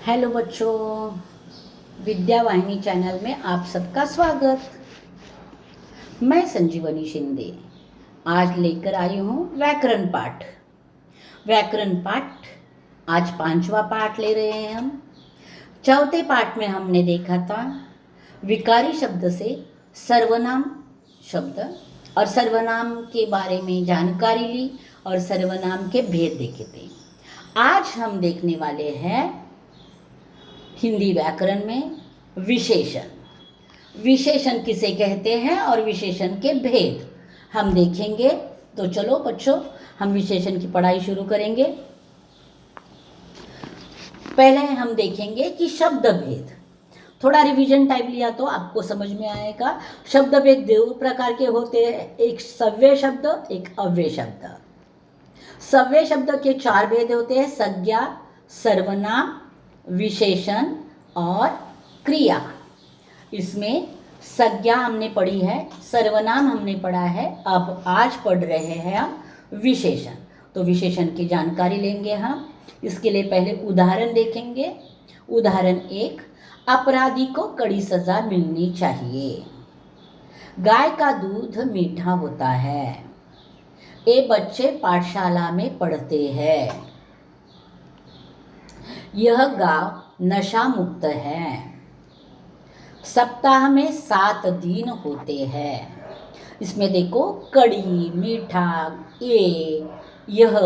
Hello बच्चों, विद्या वाहिनी channel में आप सबका स्वागत। मैं संजीवनी शिंदे आज लेकर आई हूँ व्याकरण पाठ। व्याकरण पाठ आज 5वां पाठ ले रहे हैं हम। चौथे पाठ में हमने देखा था विकारी शब्द से सर्वनाम शब्द और सर्वनाम के बारे में जानकारी ली और सर्वनाम के भेद देखे थे। आज हम देखने वाले हैं हिंदी व्याकरण में विशेषण। विशेषण किसे कहते हैं और विशेषण के भेद हम देखेंगे। तो चलो बच्चों, हम विशेषण की पढ़ाई शुरू करेंगे। पहले हम देखेंगे कि शब्द भेद। थोड़ा रिवीजन टाइप लिया तो आपको समझ में आएगा। शब्द भेद दो प्रकार के होते हैं, एक सव्य शब्द, एक अव्यय शब्द। सव्य शब्द के 4 भेद होते हैं: संज्ञा, सर्वनाम, विशेषण और क्रिया। इसमें संज्ञा हमने पढ़ी है, सर्वनाम हमने पढ़ा है, अब आज पढ़ रहे हैं हम विशेषण। तो विशेषण की जानकारी लेंगे हम। इसके लिए पहले उदाहरण देखेंगे। उदाहरण 1, अपराधी को कड़ी सजा मिलनी चाहिए। गाय का दूध मीठा होता है। ये बच्चे पाठशाला में पढ़ते हैं। यह गांव नशा मुक्त है। सप्ताह में 7 दिन होते हैं। इसमें देखो, कड़ी, मीठा, यह,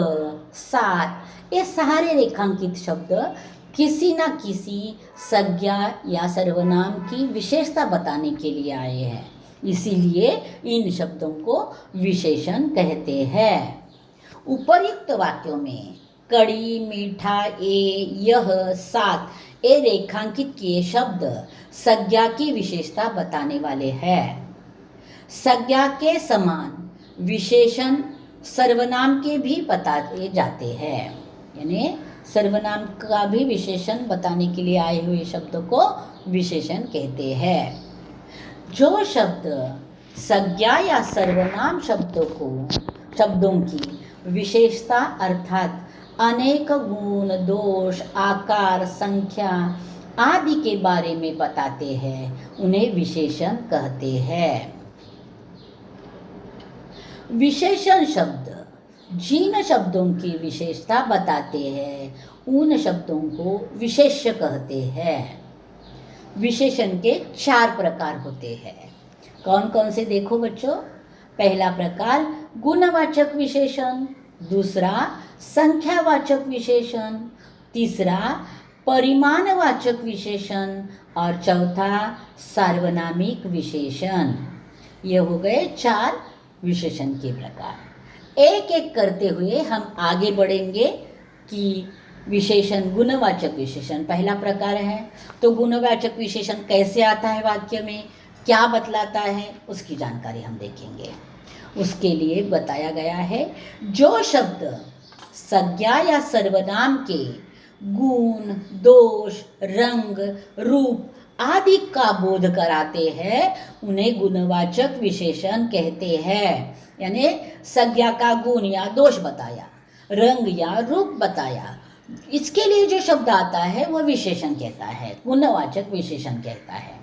7, ये सारे रेखांकित शब्द किसी न किसी संज्ञा या सर्वनाम की विशेषता बताने के लिए आए हैं। इसीलिए इन शब्दों को विशेषण कहते हैं। उपर्युक्त वाक्यों में कड़ी, मीठा, यह, 7 ये रेखांकित किए शब्द संज्ञा की विशेषता बताने वाले हैं। संज्ञा के समान विशेषण सर्वनाम के भी बताए जाते हैं। यानी सर्वनाम का भी विशेषण बताने के लिए आए हुए शब्द को विशेषण कहते हैं। जो शब्द संज्ञा या सर्वनाम शब्दों की विशेषता अर्थात अनेक गुण, दोष, आकार, संख्या आदि के बारे में बताते हैं, उन्हें विशेषण कहते हैं। विशेषण शब्द जिन शब्दों की विशेषता बताते हैं, उन शब्दों को विशेष्य कहते हैं। विशेषण के 4 प्रकार होते हैं। कौन कौन से देखो बच्चों। पहला प्रकार गुणवाचक विशेषण, दूसरा संख्यावाचक विशेषण, तीसरा परिमाणवाचक विशेषण और चौथा सार्वनामिक विशेषण। ये हो गए 4 विशेषण के प्रकार। एक एक करते हुए हम आगे बढ़ेंगे कि विशेषण गुणवाचक विशेषण पहला प्रकार है। तो गुणवाचक विशेषण कैसे आता है, वाक्य में क्या बतलाता है, उसकी जानकारी हम देखेंगे। उसके लिए बताया गया है, जो शब्द संज्ञा या सर्वनाम के गुण, दोष, रंग, रूप आदि का बोध कराते हैं, उन्हें गुणवाचक विशेषण कहते हैं। यानी संज्ञा का गुण या दोष बताया, रंग या रूप बताया, इसके लिए जो शब्द आता है वह विशेषण कहता है, गुणवाचक विशेषण कहता है।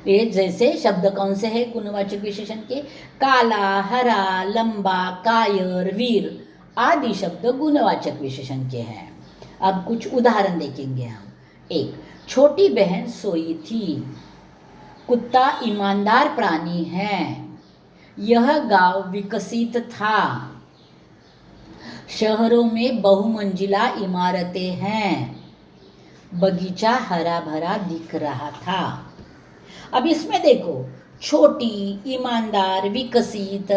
ये जैसे शब्द कौन से हैं गुणवाचक विशेषण के? काला, हरा, लंबा, कायर, वीर आदि शब्द गुणवाचक विशेषण के हैं। अब कुछ उदाहरण देखेंगे हम। 1, छोटी बहन सोई थी। कुत्ता ईमानदार प्राणी है। यह गांव विकसित था। शहरों में बहुमंजिला इमारतें हैं। बगीचा हरा भरा दिख रहा था। अब इसमें देखो, छोटी, ईमानदार, विकसित,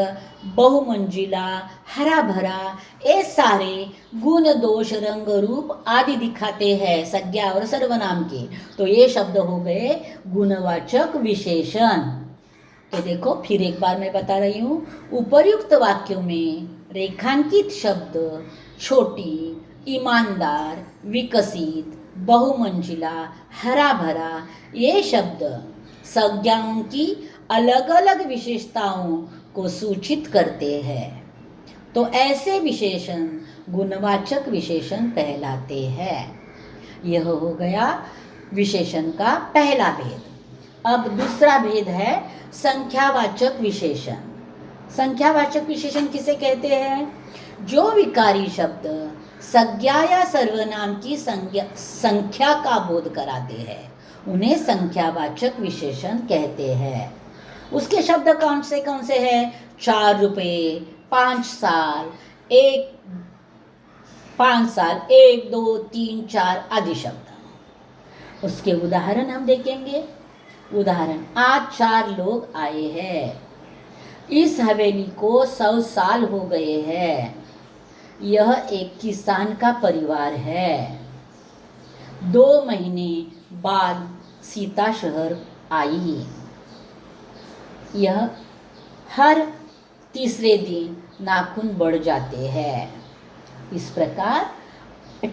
बहुमंजिला, हरा भरा, ये सारे गुण, दोष, रंग, रूप आदि दिखाते हैं संज्ञा और सर्वनाम के। तो ये शब्द हो गए गुणवाचक विशेषण। तो देखो, फिर एक बार मैं बता रही हूँ। उपर्युक्त वाक्यों में रेखांकित शब्द छोटी, ईमानदार, विकसित, बहुमंजिला, हरा भरा ये शब्द संज्ञाओं की अलग अलग विशेषताओं को सूचित करते हैं। तो ऐसे विशेषण गुणवाचक विशेषण कहलाते हैं। यह हो गया विशेषण का पहला भेद। अब दूसरा भेद है संख्यावाचक विशेषण। संख्यावाचक विशेषण किसे कहते हैं? जो विकारी शब्द संज्ञा या सर्वनाम की संख्या का बोध कराते हैं उन्हें संख्यावाचक विशेषण कहते हैं। उसके शब्द कौन से हैं? 4 रुपये, 5 साल, 5 साल, 1, 2, 3, 4 आदि शब्द। उसके उदाहरण हम देखेंगे। उदाहरण, आज 4 लोग आए हैं। इस हवेली को 100 साल हो गए हैं। यह एक किसान का परिवार है। 2 महीने बाद सीता शहर आई। यह हर तीसरे दिन नाखून बढ़ जाते हैं। इस प्रकार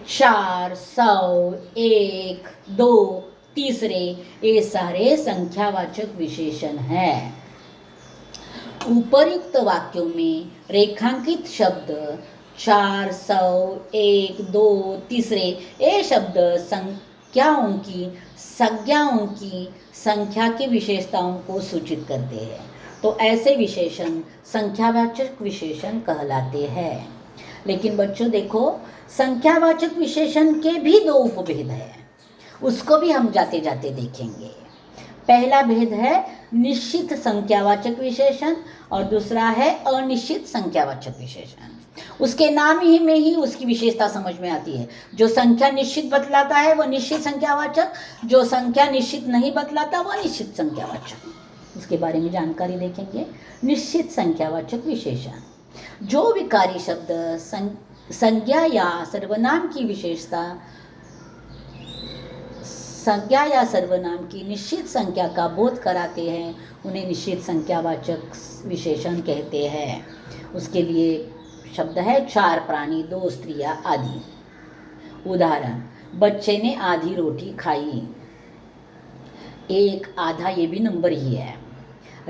4, 100, 1, 2, तीसरे, ये सारे संख्यावाचक विशेषण हैं। उपर्युक्त वाक्यों में रेखांकित शब्द 4, 100, 1, 2, तीसरे, ये शब्द संज्ञाओं की संख्या की विशेषताओं को सूचित करते हैं। तो ऐसे विशेषण संख्यावाचक विशेषण कहलाते हैं। लेकिन बच्चों देखो, संख्यावाचक विशेषण के भी 2 उपभेद हैं। उसको भी हम जाते जाते देखेंगे। पहला भेद है निश्चित संख्यावाचक विशेषण और दूसरा है अनिश्चित संख्यावाचक विशेषण। उसके नाम ही में ही उसकी विशेषता समझ में आती है। जो संख्या निश्चित बतलाता है वह निश्चित संख्यावाचक, जो संख्या निश्चित नहीं बतलाता वह निश्चित संख्यावाचक। उसके बारे में जानकारी देखेंगे। निश्चित संख्यावाचक विशेषण, जो विकारी शब्द संज्ञा या सर्वनाम की संज्ञा या सर्वनाम की निश्चित संख्या का बोध कराते हैं उन्हें निश्चित संख्यावाचक विशेषण कहते हैं। उसके लिए शब्द है 4 प्राणी, 2 स्त्रियां आदि। उदाहरण, बच्चे ने आधी रोटी खाई। 1 आधा ये भी नंबर ही है।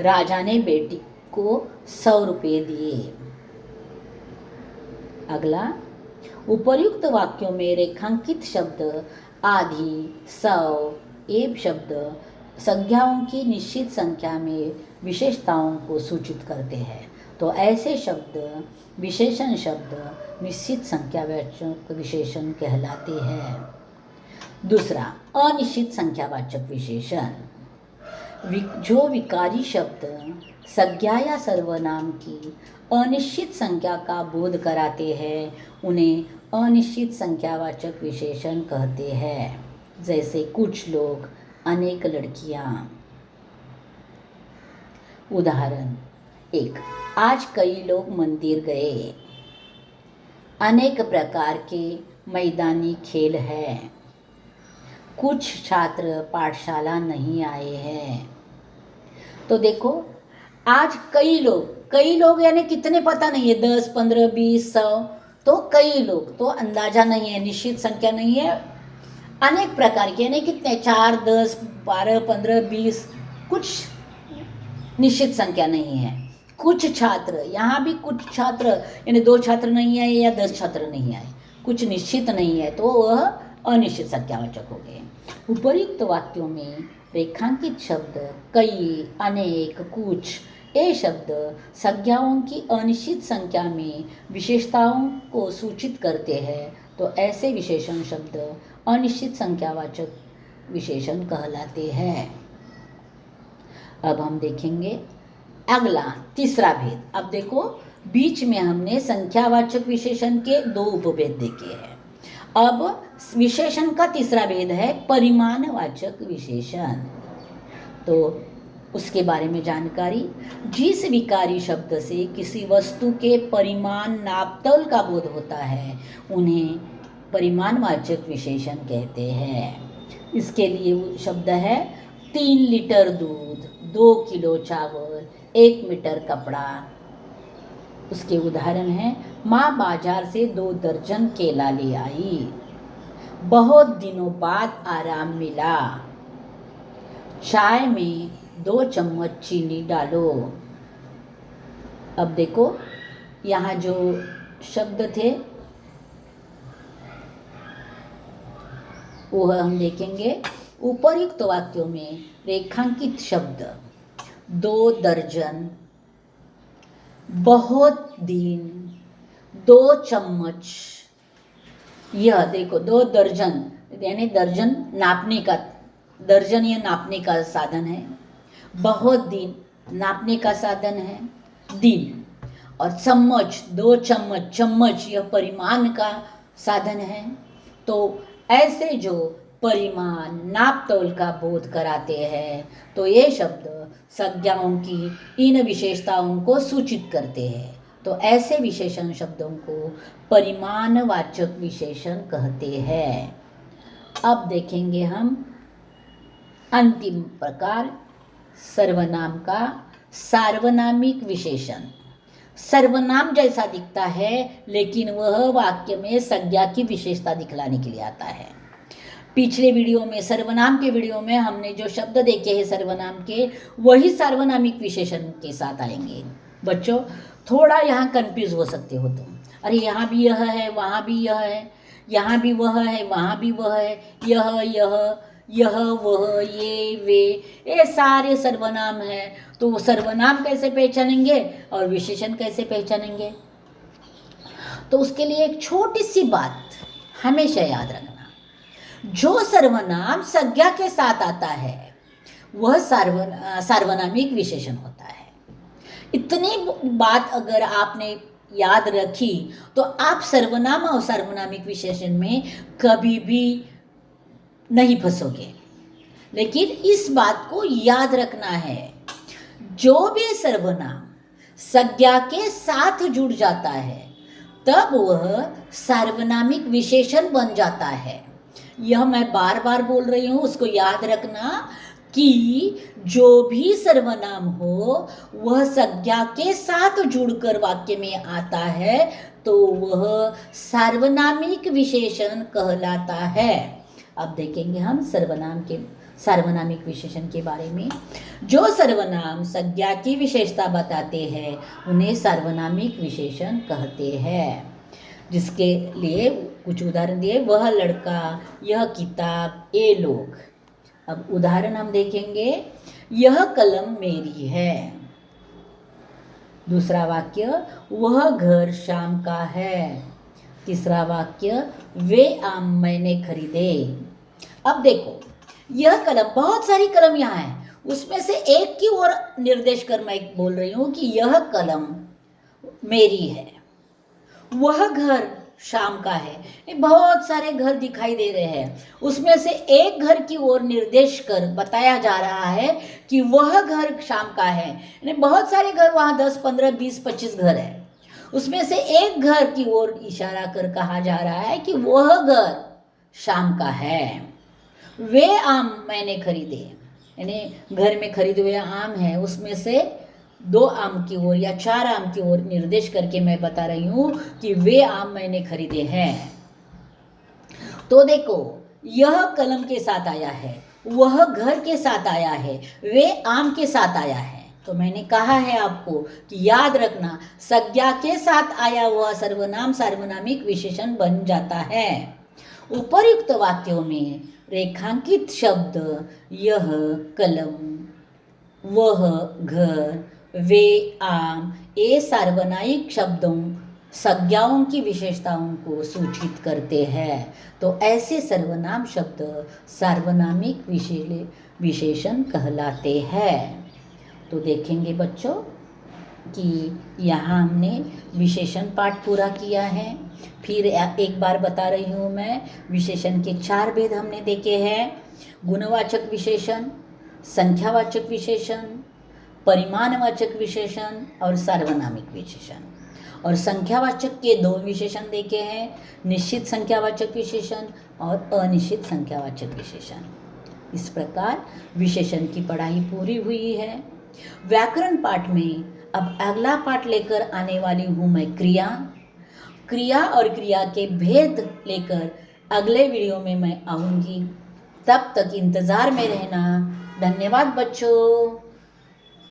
राजा ने बेटी को 100 रुपये दिए। अगला, उपर्युक्त वाक्यों में रेखांकित शब्द आधी, 100, एक शब्द संज्ञाओं की निश्चित संख्या में विशेषताओं को सूचित करते हैं। तो ऐसे शब्द विशेषण शब्द निश्चित संख्यावाचक विशेषण कहलाते हैं। दूसरा, अनिश्चित संख्यावाचक विशेषण, जो विकारी शब्द संज्ञा या सर्वनाम की अनिश्चित संख्या का बोध कराते हैं उन्हें अनिश्चित संख्यावाचक विशेषण कहते हैं। जैसे कुछ लोग, अनेक लड़कियां। उदाहरण 1, आज कई लोग मंदिर गए। अनेक प्रकार के मैदानी खेल हैं। कुछ छात्र पाठशाला नहीं आए हैं। तो देखो, आज कई लोग यानी कितने पता नहीं है, 10, 15, 20, 100, तो कई लोग तो अंदाजा नहीं है, निश्चित संख्या नहीं है। अनेक प्रकार के यानी कितने, 4, 10, 12, 15, 20, कुछ निश्चित संख्या नहीं है। कुछ छात्र, यहाँ भी कुछ छात्र यानी 2 छात्र नहीं आए या 10 छात्र नहीं आए, कुछ निश्चित नहीं है, तो वह अनिश्चित संख्यावाचक हो गए। उपर्युक्त वाक्यों में रेखांकित शब्द कई, अनेक, कुछ, ये शब्द संज्ञाओं की अनिश्चित संख्या में विशेषताओं को सूचित करते हैं। तो ऐसे विशेषण शब्द अनिश्चित संख्यावाचक विशेषण कहलाते हैं। अब हम देखेंगे अगला तीसरा भेद। अब देखो, बीच में हमने संख्यावाचक विशेषण के 2 उपभेद देखे हैं। अब विशेषण का तीसरा भेद है परिमाणवाचक विशेषण। तो उसके बारे में जानकारी, जिस विकारी शब्द से किसी वस्तु के परिमाण नापतोल का बोध होता है उन्हें परिमाणवाचक विशेषण कहते हैं। इसके लिए शब्द है 3 लीटर दूध, 2 किलो चावल, 1 मीटर कपड़ा। उसके उदाहरण हैं, माँ बाजार से 2 दर्जन केला ले आई। बहुत दिनों बाद आराम मिला। चाय में 2 चम्मच चीनी डालो। अब देखो, यहाँ जो शब्द थे वो हम देखेंगे। उपरयुक्त वाक्यों में रेखांकित शब्द 2 दर्जन, बहुत दिन, 2 चम्मच। यह देखो 2 दर्जन यानी दर्जन नापने का, दर्जन ये नापने का साधन है। बहुत दिन नापने का साधन है, दिन। और चम्मच 2 चम्मच, चम्मच यह परिमाण का साधन है। तो ऐसे जो परिमाण नाप तोल का बोध कराते हैं, तो ये शब्द संज्ञाओं की इन विशेषताओं को सूचित करते हैं। तो ऐसे विशेषण शब्दों को परिमाणवाचक विशेषण कहते हैं। अब देखेंगे हम अंतिम प्रकार सर्वनाम का सार्वनामिक विशेषण। सर्वनाम जैसा दिखता है लेकिन वह वाक्य में संज्ञा की विशेषता दिखलाने के लिए आता है। पिछले वीडियो में, सर्वनाम के वीडियो में हमने जो शब्द देखे हैं सर्वनाम के, वही सार्वनामिक विशेषण के साथ आएंगे। बच्चों थोड़ा यहाँ कंफ्यूज हो सकते हो तुम, अरे यहाँ भी यह है, वहाँ भी यह है, यहाँ भी वह है, वहाँ भी वह है, यह वह, ये वे, ये सारे सर्वनाम हैं। तो वो सर्वनाम कैसे पहचानेंगे और विशेषण कैसे पहचानेंगे? तो उसके लिए एक छोटी सी बात हमेशा याद रखना, जो सर्वनाम संज्ञा के साथ आता है वह सार्वनामिक विशेषण होता है। इतनी बात अगर आपने याद रखी तो आप सर्वनाम और सार्वनामिक विशेषण में कभी भी नहीं फंसोगे। लेकिन इस बात को याद रखना है, जो भी सर्वनाम संज्ञा के साथ जुड़ जाता है तब वह सार्वनामिक विशेषण बन जाता है। यह मैं बार बार बोल रही हूँ, उसको याद रखना कि जो भी सर्वनाम हो वह संज्ञा के साथ जुड़कर वाक्य में आता है तो वह सार्वनामिक विशेषण कहलाता है। अब देखेंगे हम सार्वनामिक विशेषण के बारे में। जो सर्वनाम संज्ञा की विशेषता बताते हैं उन्हें सार्वनामिक विशेषण कहते हैं। जिसके लिए कुछ उदाहरण दिए, वह लड़का, यह किताब, ये लोग। अब उदाहरण हम देखेंगे, यह कलम मेरी है। दूसरा वाक्य, वह घर शाम का है। तीसरा वाक्य, वे आम मैंने खरीदे। अब देखो यह कलम, बहुत सारी कलम यहाँ है, उसमें से एक की ओर निर्देश कर मैं बोल रही हूँ कि यह कलम मेरी है। वह घर शाम का है, बहुत सारे घर दिखाई दे रहे हैं, उसमें से एक घर की ओर निर्देश कर बताया जा रहा है कि वह घर शाम का है। यानी बहुत सारे घर, वहाँ 10, 15, 20, 25 घर है, उसमें से एक घर की ओर इशारा कर कहा जा रहा है कि वह घर शाम का है। वे आम मैंने खरीदे, यानी घर में खरीदे हुए आम है, उसमें से 2 आम की ओर या 4 आम की ओर निर्देश करके मैं बता रही हूँ कि वे आम मैंने खरीदे हैं। तो देखो यह कलम के साथ आया है, वह घर के साथ आया है, वे आम के साथ आया है। तो मैंने कहा है आपको कि याद रखना, संज्ञा के साथ आया हुआ सर्वनाम सार्वनामिक विशेषण बन जाता है। उपयुक्त वाक्यों में रेखांकित शब्द यह कलम, वह घर, वे आम, ये सार्वनामिक शब्दों संज्ञाओं की विशेषताओं को सूचित करते हैं। तो ऐसे सर्वनाम शब्द सार्वनामिक विशेषण कहलाते हैं। तो देखेंगे बच्चों कि यहाँ हमने विशेषण पाठ पूरा किया है। फिर एक बार बता रही हूँ मैं, विशेषण के 4 भेद हमने देखे हैं: गुणवाचक विशेषण, संख्यावाचक विशेषण, परिमाणवाचक विशेषण और सार्वनामिक विशेषण। और संख्यावाचक के 2 विशेषण देखे हैं, निश्चित संख्यावाचक विशेषण और अनिश्चित संख्यावाचक विशेषण। इस प्रकार विशेषण की पढ़ाई पूरी हुई है। व्याकरण पाठ में अब अगला पाठ लेकर आने वाली हूँ मैं क्रिया और क्रिया के भेद लेकर अगले वीडियो में मैं आऊँगी। तब तक इंतज़ार में रहना। धन्यवाद बच्चों।